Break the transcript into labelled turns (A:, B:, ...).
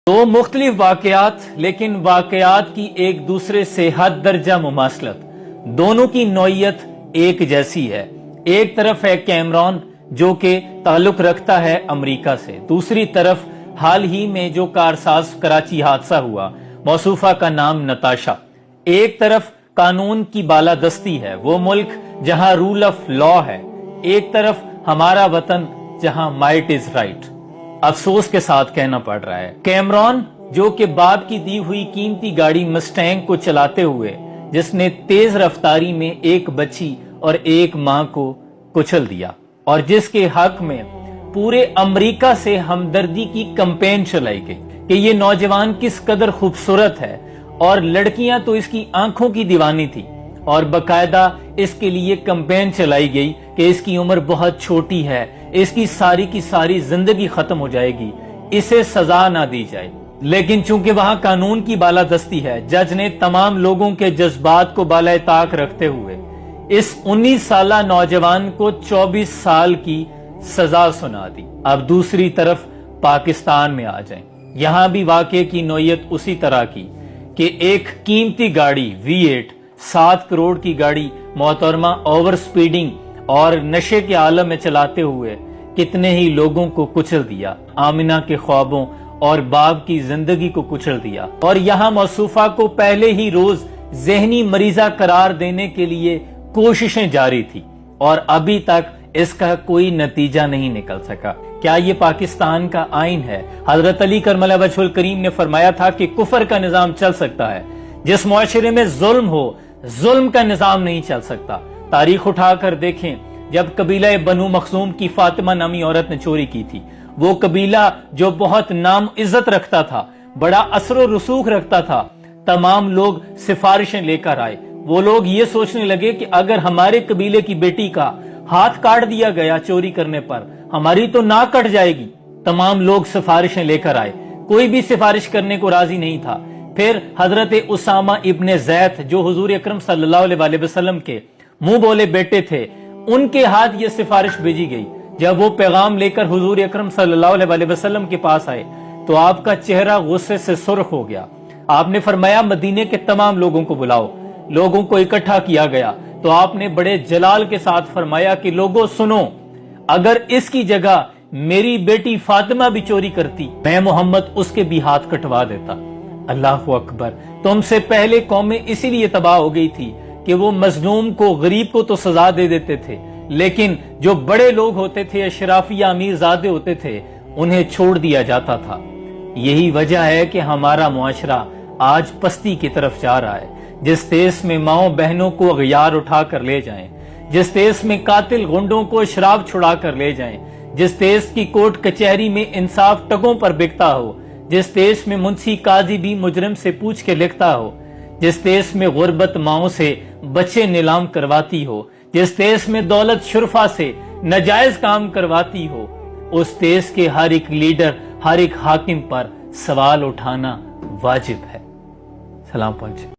A: دو مختلف واقعات لیکن واقعات کی ایک دوسرے سے حد درجہ مماثلت، دونوں کی نوعیت ایک جیسی ہے۔ ایک طرف ہے کیمرون جو کہ تعلق رکھتا ہے امریکہ سے، دوسری طرف حال ہی میں جو کارساز کراچی حادثہ ہوا، موصوفہ کا نام نتاشا۔ ایک طرف قانون کی بالادستی ہے، وہ ملک جہاں رول آف لا ہے، ایک طرف ہمارا وطن جہاں مائٹ از رائٹ۔ افسوس کے ساتھ کہنا پڑ رہا ہے، کیمرون جو کہ باپ کی دی ہوئی قیمتی گاڑی مسٹینگ کو چلاتے ہوئے جس نے تیز رفتاری میں ایک بچی اور ایک ماں کو کچل دیا، اور جس کے حق میں پورے امریکہ سے ہمدردی کی کمپین چلائی گئی کہ یہ نوجوان کس قدر خوبصورت ہے، اور لڑکیاں تو اس کی آنکھوں کی دیوانی تھی، اور باقاعدہ اس کے لیے کمپین چلائی گئی کہ اس کی عمر بہت چھوٹی ہے، اس کی ساری زندگی ختم ہو جائے گی، اسے سزا نہ دی جائے۔ لیکن چونکہ وہاں قانون کی بالادستی ہے، جج نے تمام لوگوں کے جذبات کو بالائے طاق رکھتے ہوئے اس 19 سالہ نوجوان کو 24 سال کی سزا سنا دی۔ اب دوسری طرف پاکستان میں آ جائیں، یہاں بھی واقعے کی نوعیت اسی طرح کی کہ ایک قیمتی گاڑی V8 7 کروڑ کی گاڑی محترمہ اوور سپیڈنگ اور نشے کے عالم میں چلاتے ہوئے کتنے ہی لوگوں کو کچل دیا، آمنہ کے خوابوں اور باپ کی زندگی کو کچل دیا، اور یہاں موصوفہ کو پہلے ہی روز ذہنی مریضہ قرار دینے کے لیے کوششیں جاری تھی، اور ابھی تک اس کا کوئی نتیجہ نہیں نکل سکا۔ کیا یہ پاکستان کا آئین ہے؟ حضرت علی کرم اللہ وجہ الکریم نے فرمایا تھا کہ کفر کا نظام چل سکتا ہے، جس معاشرے میں ظلم ہو، ظلم کا نظام نہیں چل سکتا۔ تاریخ اٹھا کر دیکھیں، جب قبیلہ بنو مخزوم کی فاطمہ نامی عورت نے چوری کی تھی، وہ قبیلہ جو بہت نام عزت رکھتا تھا، بڑا اثر و رسوخ رکھتا تھا، تمام لوگ سفارشیں لے کر آئے۔ وہ لوگ یہ سوچنے لگے کہ اگر ہمارے قبیلے کی بیٹی کا ہاتھ کاٹ دیا گیا چوری کرنے پر، ہماری تو ناک کٹ جائے گی۔ تمام لوگ سفارشیں لے کر آئے، کوئی بھی سفارش کرنے کو راضی نہیں تھا۔ پھر حضرت اسامہ ابن زید جو حضور اکرم صلی اللہ علیہ وسلم کے منہ بولے بیٹے تھے، ان کے ہاتھ یہ سفارش بھیجی گئی۔ جب وہ پیغام لے کر حضور اکرم صلی اللہ علیہ وسلم کے پاس آئے تو آپ کا چہرہ غصے سے سرخ ہو گیا۔ آپ نے فرمایا مدینے کے تمام لوگوں کو بلاؤ۔ لوگوں کو اکٹھا کیا گیا تو آپ نے بڑے جلال کے ساتھ فرمایا کہ لوگوں سنو، اگر اس کی جگہ میری بیٹی فاطمہ بھی چوری کرتی، میں محمد اس کے بھی ہاتھ کٹوا دیتا۔ اللہ اکبر! تم سے پہلے قومیں اسی لیے تباہ ہو گئی تھی کہ وہ مظلوم کو، غریب کو تو سزا دے دیتے تھے، لیکن جو بڑے لوگ ہوتے تھے، اشرافیہ امیر زادے ہوتے تھے، انہیں چھوڑ دیا جاتا تھا۔ یہی وجہ ہے کہ ہمارا معاشرہ آج پستی کی طرف جا رہا ہے۔ جس دیس میں ماؤں بہنوں کو اغیار اٹھا کر لے جائیں، جس دیس میں قاتل غنڈوں کو شراب چھڑا کر لے جائیں، جس دیس کی کورٹ کچہری میں انصاف ٹگوں پر بکتا ہو، جس دیش میں منشی قاضی بھی مجرم سے پوچھ کے لکھتا ہو، جس دیش میں غربت ماؤں سے بچے نیلام کرواتی ہو، جس دیش میں دولت شرفا سے ناجائز کام کرواتی ہو، اس دیش کے ہر ایک لیڈر، ہر ایک حاکم پر سوال اٹھانا واجب ہے۔ سلام پہنچے۔